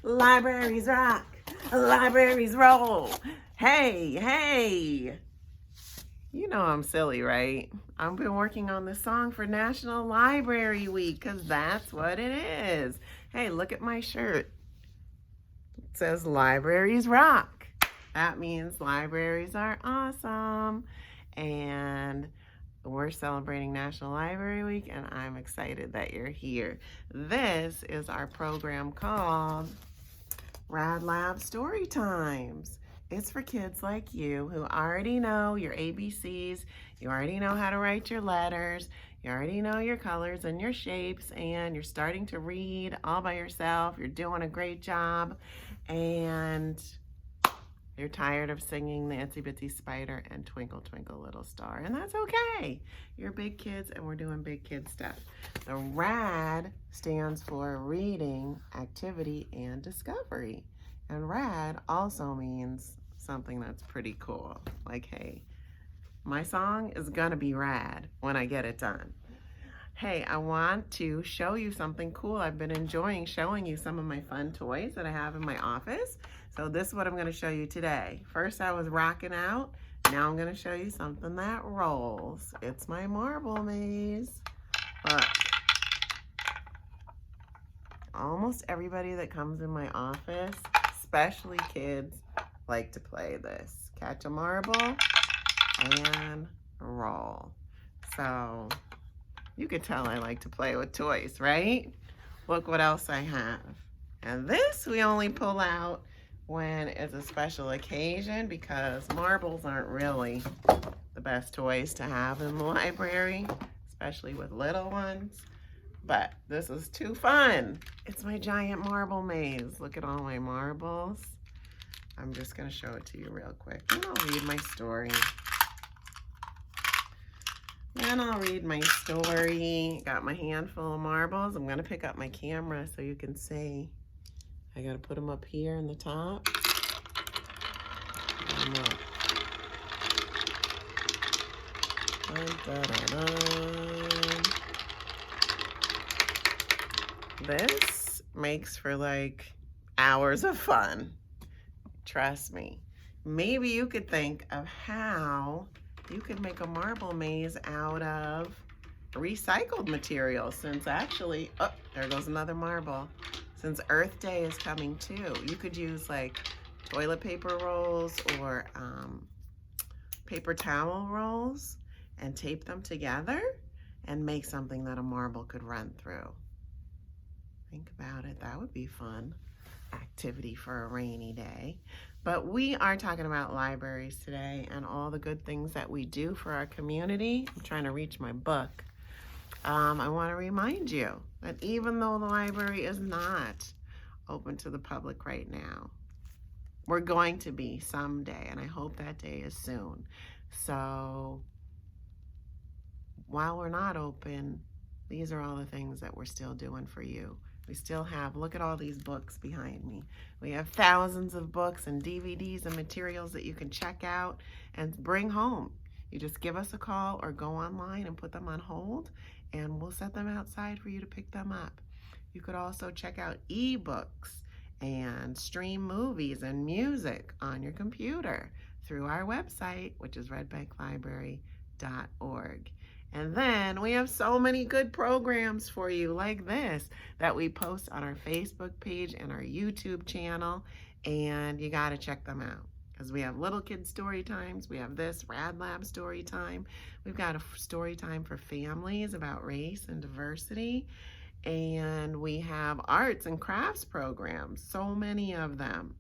Libraries rock. Libraries roll. Hey, hey. You know I'm silly, right? I've been working on this song for National Library Week because that's what it is. Hey, look at my shirt. It says Libraries rock. That means libraries are awesome. And we're celebrating National Library Week, and I'm excited that you're here. This is our program called Rad Lab Story Times. It's for kids like you who already know your ABCs, you already know how to write your letters, you already know your colors and your shapes, and you're starting to read all by yourself. You're doing a great job, and you're tired of singing the Itsy Bitsy Spider and Twinkle Twinkle Little Star, and that's okay. You're big kids and we're doing big kid stuff. The RAD stands for Reading, Activity, and Discovery. And RAD also means something that's pretty cool. Like, hey, my song is gonna be rad when I get it done. Hey, I want to show you something cool. I've been enjoying showing you some of my fun toys that I have in my office. So this is what I'm going to show you today. First I was rocking out. Now I'm going to show you something that rolls. It's my marble maze. Look. Almost everybody that comes in my office, especially kids, like to play this. Catch a marble and roll. So you can tell I like to play with toys, right? Look what else I have. And this we only pull out when it's a special occasion because marbles aren't really the best toys to have in the library, especially with little ones. But this is too fun. It's my giant marble maze. Look at all my marbles. I'm just gonna show it to you real quick. And I'll read my story. Got my handful of marbles. I'm gonna pick up my camera so you can see. I gotta put them up here in the top. And look. Dun, dun, dun, dun. This makes for like hours of fun. Trust me. Maybe you could think of how you could make a marble maze out of recycled material, since actually, oh, there goes another marble. Since Earth Day is coming too, you could use like toilet paper rolls or paper towel rolls and tape them together and make something that a marble could run through. Think about it, that would be fun activity for a rainy day. But we are talking about libraries today and all the good things that we do for our community. I'm trying to reach my book. I want to remind you that even though the library is not open to the public right now, we're going to be someday, and I hope that day is soon. So while we're not open, these are all the things that we're still doing for you. We still have, look at all these books behind me. We have thousands of books and DVDs and materials that you can check out and bring home. You just give us a call or go online and put them on hold, and we'll set them outside for you to pick them up. You could also check out ebooks and stream movies and music on your computer through our website, which is redbanklibrary.org. And then we have so many good programs for you like this that we post on our Facebook page and our YouTube channel, and you got to check them out. Because we have little kid story times, we have this Rad Lab Story Time, we've got a story time for families about race and diversity, and we have arts and crafts programs, so many of them.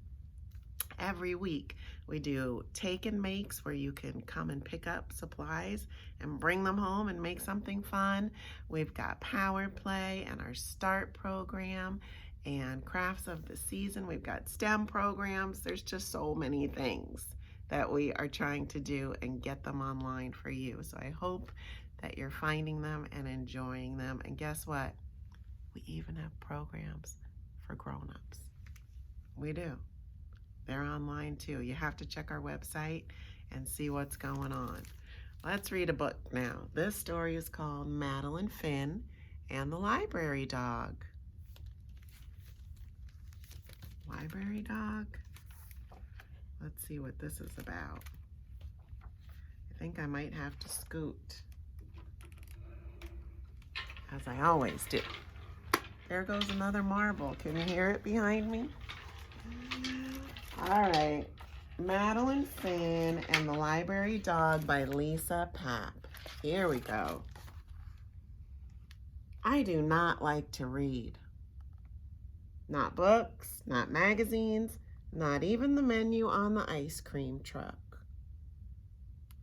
Every week we do take and makes where you can come and pick up supplies and bring them home and make something fun. We've got Power Play and our Start program and Crafts of the Season. We've got STEM programs. There's just so many things that we are trying to do and get them online for you. So I hope that you're finding them and enjoying them. And guess what? We even have programs for grown-ups. We do. They're online too. You have to check our website and see what's going on. Let's read a book now. This story is called Madeline Finn and the Library Dog. library dog. Let's see what this is about. I think I might have to scoot, as I always do. There goes another marble. Can you hear it behind me? All right. Madeline Finn and the Library Dog by Lisa Papp. Here we go. I do not like to read. Not books, not magazines, not even the menu on the ice cream truck.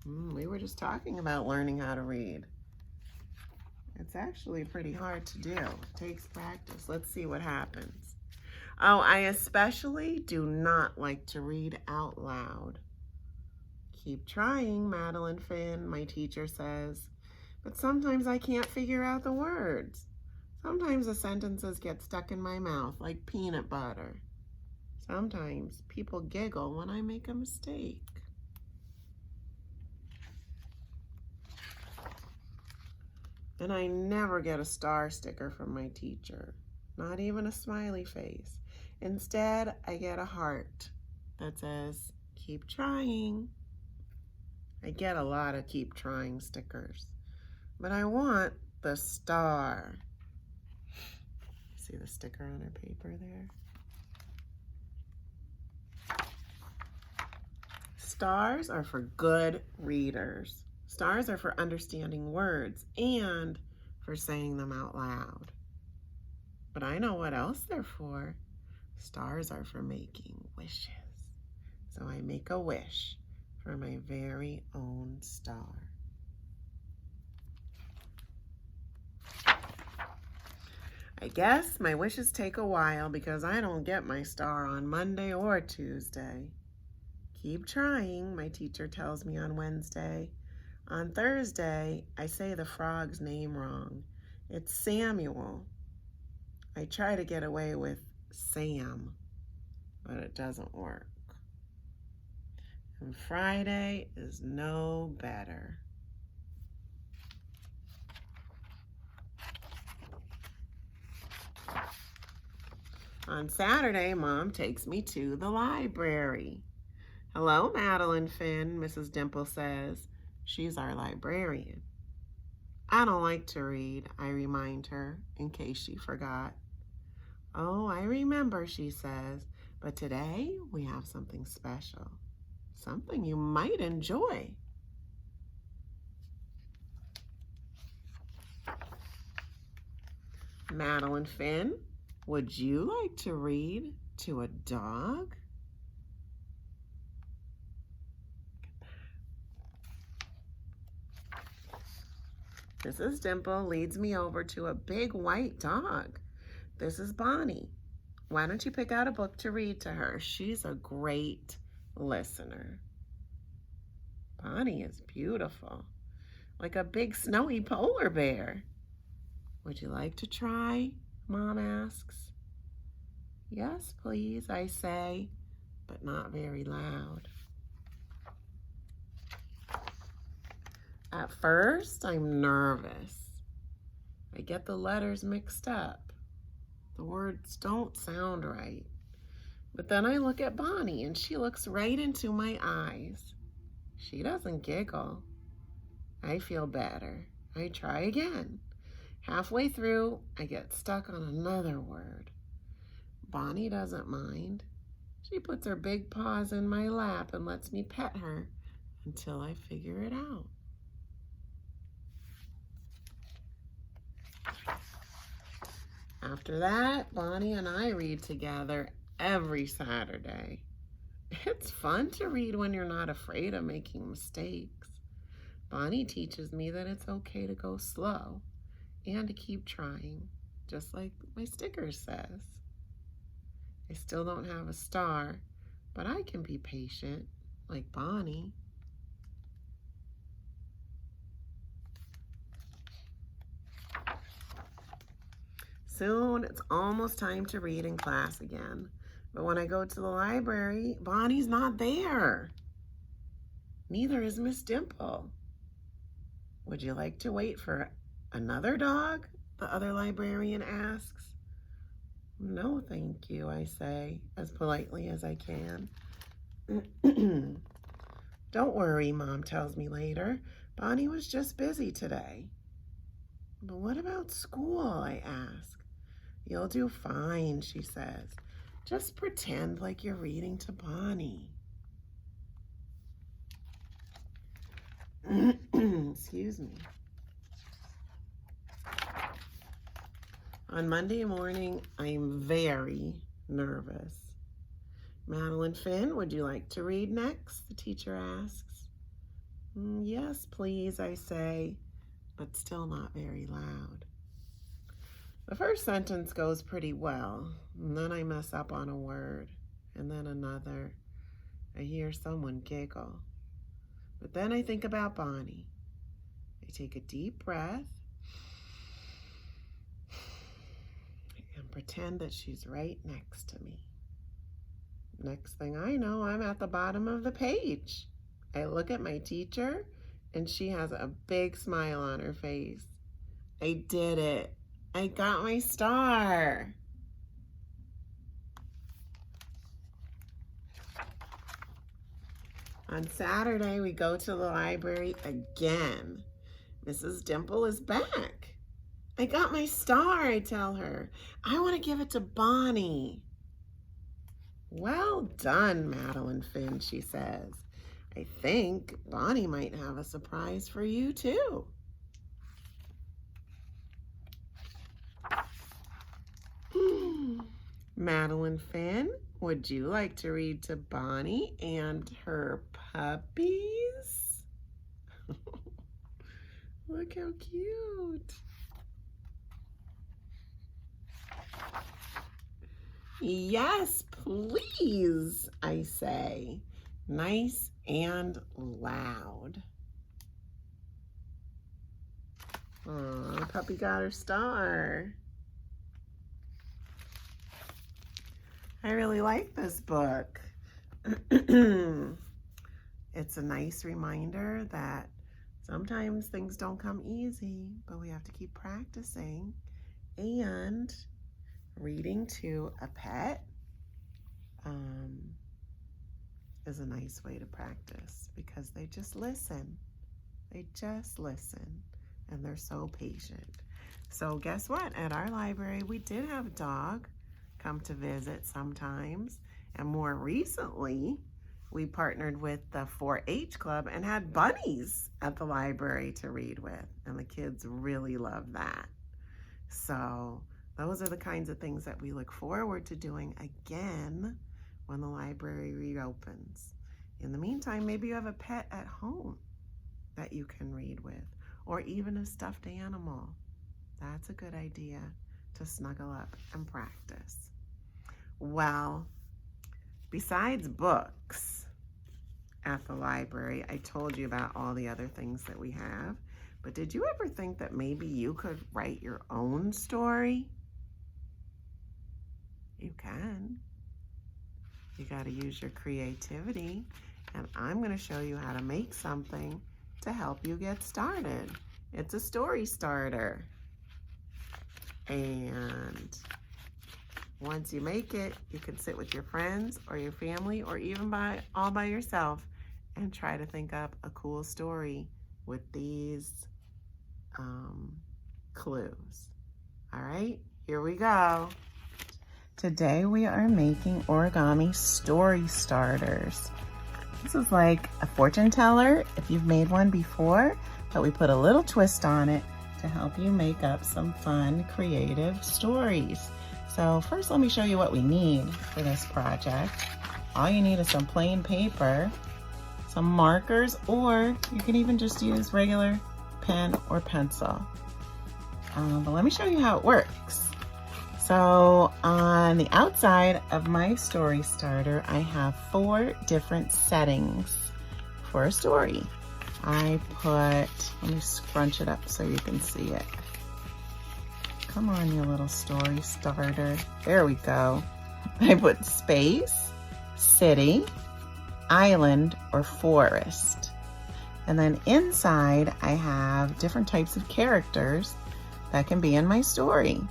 We were just talking about learning how to read. It's actually pretty hard to do. It takes practice. Let's see what happens. Oh, I especially do not like to read out loud. Keep trying, Madeline Finn, my teacher says. But sometimes I can't figure out the words. Sometimes the sentences get stuck in my mouth like peanut butter. Sometimes people giggle when I make a mistake. And I never get a star sticker from my teacher, not even a smiley face. Instead, I get a heart that says, keep trying. I get a lot of keep trying stickers, but I want the star. See the sticker on her paper there? Stars are for good readers. Stars are for understanding words and for saying them out loud. But I know what else they're for. Stars are for making wishes. So I make a wish for my very own star. I guess my wishes take a while because I don't get my star on Monday or Tuesday. Keep trying, my teacher tells me on Wednesday. On Thursday, I say the frog's name wrong. It's Samuel. I try to get away with Sam, but it doesn't work. And Friday is no better. On Saturday, Mom takes me to the library. Hello, Madeline Finn, Mrs. Dimple says. She's our librarian. I don't like to read, I remind her, in case she forgot. Oh, I remember, she says, but today we have something special, something you might enjoy. Madeline Finn, would you like to read to a dog? Mrs. Dimple leads me over to a big white dog. This is Bonnie. Why don't you pick out a book to read to her? She's a great listener. Bonnie is beautiful, like a big snowy polar bear. Would you like to try? Mom asks. Yes, please, I say, but not very loud. At first, I'm nervous. I get the letters mixed up. The words don't sound right. But then I look at Bonnie and she looks right into my eyes. She doesn't giggle. I feel better. I try again. Halfway through, I get stuck on another word. Bonnie doesn't mind. She puts her big paws in my lap and lets me pet her until I figure it out. After that, Bonnie and I read together every Saturday. It's fun to read when you're not afraid of making mistakes. Bonnie teaches me that it's okay to go slow and to keep trying, just like my sticker says. I still don't have a star, but I can be patient, like Bonnie. Soon, it's almost time to read in class again. But when I go to the library, Bonnie's not there. Neither is Miss Dimple. Would you like to wait for another dog? The other librarian asks. No, thank you, I say, as politely as I can. Don't worry, Mom tells me later. Bonnie was just busy today. But what about school, I ask. You'll do fine, she says. Just pretend like you're reading to Bonnie. Excuse me. On Monday morning, I'm very nervous. Madeline Finn, would you like to read next? The teacher asks. Yes, please, I say, but still not very loud. The first sentence goes pretty well, and then I mess up on a word, and then another. I hear someone giggle. But then I think about Bonnie. I take a deep breath and pretend that she's right next to me. Next thing I know, I'm at the bottom of the page. I look at my teacher, and she has a big smile on her face. I did it. I got my star. On Saturday, we go to the library again. Mrs. Dimple is back. I got my star, I tell her. I want to give it to Bonnie. Well done, Madeline Finn, she says. I think Bonnie might have a surprise for you, too. Madeline Finn, would you like to read to Bonnie and her puppies? Look how cute. Yes, please, I say, nice and loud. Aw, puppy got her star. I really like this book. It's a nice reminder that sometimes things don't come easy, but we have to keep practicing. And reading to a pet is a nice way to practice because they just listen. They just listen, and they're so patient. So guess what? At our library, we did have a dog come to visit sometimes. And more recently, we partnered with the 4-H club and had bunnies at the library to read with. And the kids really love that. So those are the kinds of things that we look forward to doing again when the library reopens. In the meantime, maybe you have a pet at home that you can read with, or even a stuffed animal. That's a good idea to snuggle up and practice. Well, besides books at the library, I told you about all the other things that we have, but did you ever think that maybe you could write your own story? You can. You got to use your creativity, and I'm going to show you how to make something to help you get started. It's a story starter. And once you make it, you can sit with your friends or your family or even all by yourself and try to think up a cool story with these clues. All right, here we go. Today we are making origami story starters. This is like a fortune teller if you've made one before, but we put a little twist on it to help you make up some fun, creative stories. So first, let me show you what we need for this project. All you need is some plain paper, some markers, or you can even just use regular pen or pencil. But let me show you how it works. So on the outside of my story starter, I have 4 different settings for a story. let me scrunch it up so you can see it. Come on, you little story starter. There we go. I put space, city, island, or forest. And then inside, I have different types of characters that can be in my story.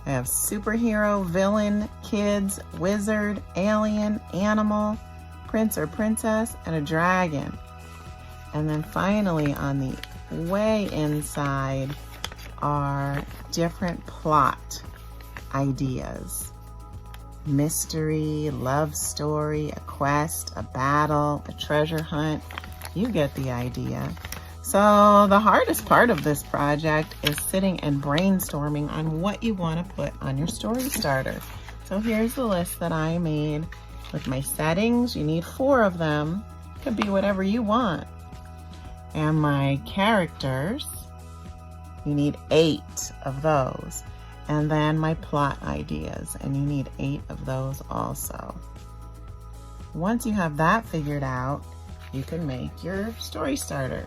I have superhero, villain, kids, wizard, alien, animal, prince or princess, and a dragon. And then finally on the way inside are different plot ideas. Mystery, love story, a quest, a battle, a treasure hunt. You get the idea. So the hardest part of this project is sitting and brainstorming on what you want to put on your story starter. So here's the list that I made with my settings. You need 4 of them. Could be whatever you want. And my characters, you need 8 of those. And then my plot ideas, and you need 8 of those also. Once you have that figured out, you can make your story starter.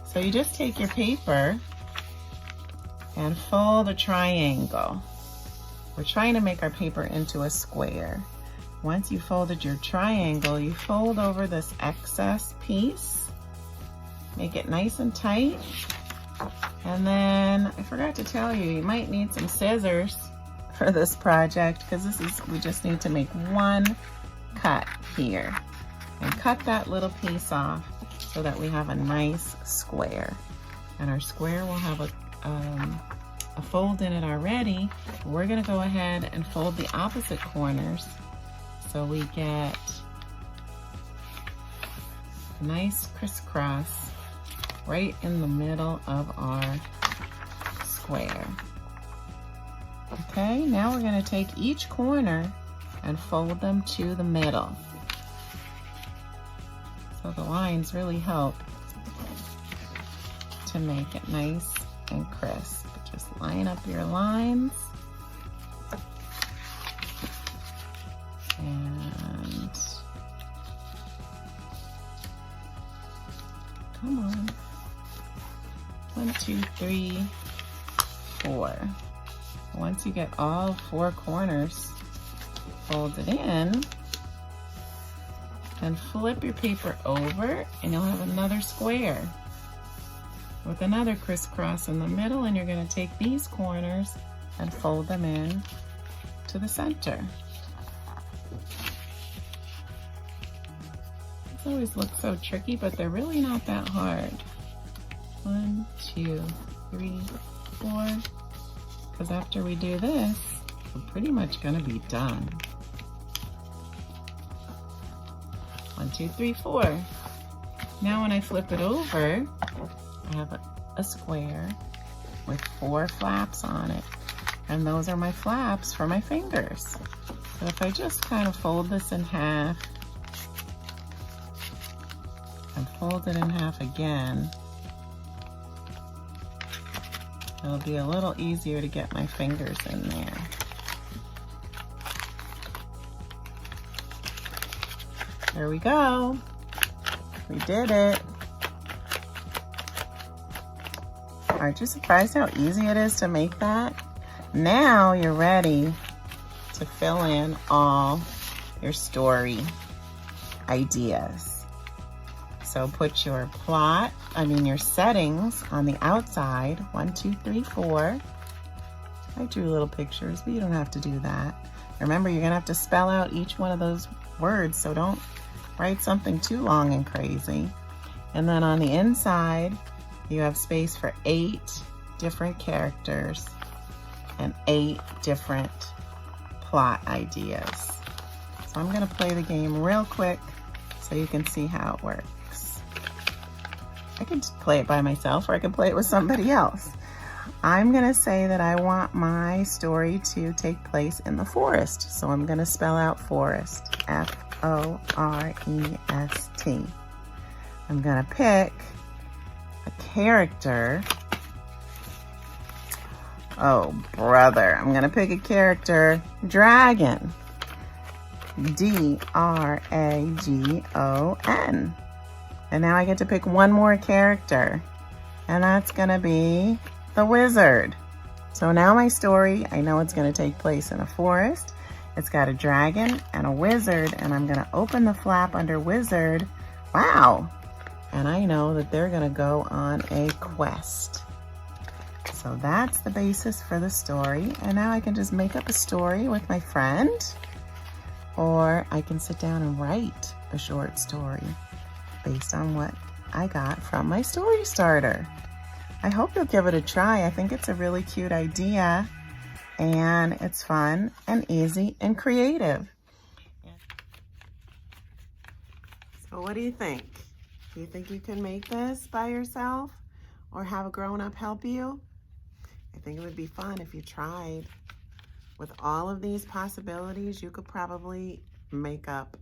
So you just take your paper and fold a triangle. We're trying to make our paper into a square. Once you folded your triangle, you fold over this excess piece. Make it nice and tight. And then I forgot to tell you, you might need some scissors for this project because we just need to make one cut here. And cut that little piece off so that we have a nice square. And our square will have a fold in it already. We're gonna go ahead and fold the opposite corners so we get a nice crisscross right in the middle of our square. Okay, now we're going to take each corner and fold them to the middle. So the lines really help to make it nice and crisp. Just line up your lines. And come on. 1, 2, 3, 4. Once you get all 4 corners folded in, and flip your paper over and you'll have another square with another crisscross in the middle, and you're going to take these corners and fold them in to the center. These always look so tricky, but they're really not that hard. 1, 2, 3, 4. Because after we do this, we're pretty much going to be done. 1, 2, 3, 4. Now when I flip it over, I have a square with 4 flaps on it. And those are my flaps for my fingers. So if I just kind of fold this in half and fold it in half again, it'll be a little easier to get my fingers in there. There we go. We did it. Aren't you surprised how easy it is to make that? Now you're ready to fill in all your story ideas. So put your your settings on the outside. 1, 2, 3, 4. I drew little pictures, but you don't have to do that. Remember, you're gonna have to spell out each one of those words, so don't write something too long and crazy. And then on the inside, you have space for 8 different characters and 8 different plot ideas. So I'm gonna play the game real quick so you can see how it works. I can play it by myself, or I can play it with somebody else. I'm gonna say that I want my story to take place in the forest. So I'm gonna spell out forest, F-O-R-E-S-T. I'm gonna pick a character. Oh, brother. I'm gonna pick a character, dragon. D-R-A-G-O-N. And now I get to pick one more character, and that's gonna be the wizard. So now my story, I know it's gonna take place in a forest. It's got a dragon and a wizard, and I'm gonna open the flap under wizard. Wow. And I know that they're gonna go on a quest. So that's the basis for the story. And now I can just make up a story with my friend, or I can sit down and write a short story based on what I got from my story starter. I hope you'll give it a try. I think it's a really cute idea, and it's fun and easy and creative. So what do you think? Do you think you can make this by yourself or have a grown-up help you? I think it would be fun if you tried. With all of these possibilities, you could probably make up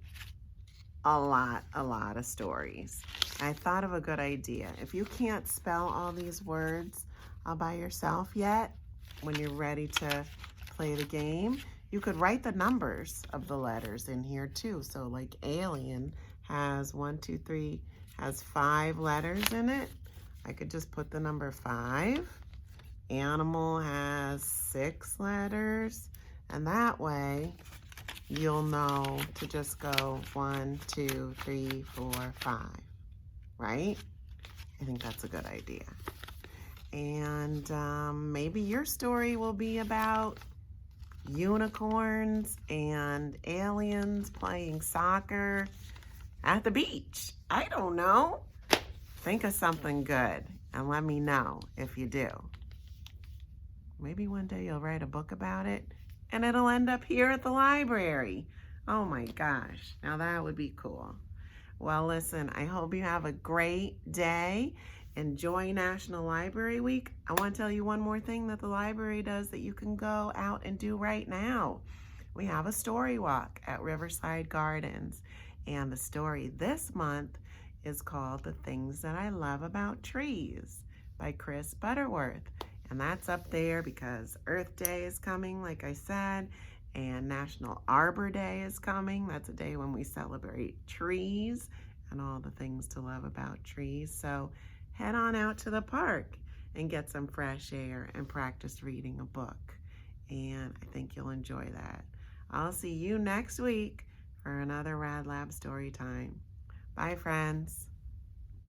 a lot of stories. I thought of a good idea. If you can't spell all these words all by yourself yet, when you're ready to play the game, you could write the numbers of the letters in here too. So like alien has 1, 2, 3, has 5 letters in it. I could just put the number 5. Animal has 6 letters, and that way you'll know to just go 1, 2, 3, 4, 5, right? I think that's a good idea. And maybe your story will be about unicorns and aliens playing soccer at the beach. I don't know. Think of something good and let me know if you do. Maybe one day you'll write a book about it and it'll end up here at the library. Oh my gosh, now that would be cool. Well, listen, I hope you have a great day. Enjoy National Library Week. I want to tell you one more thing that the library does that you can go out and do right now. We have a story walk at Riverside Gardens, and the story this month is called The Things That I Love About Trees by Chris Butterworth. And that's up there because Earth Day is coming, like I said, and National Arbor Day is coming. That's a day when we celebrate trees and all the things to love about trees. So head on out to the park and get some fresh air and practice reading a book. And I think you'll enjoy that. I'll see you next week for another Rad Lab Story Time. Bye, friends.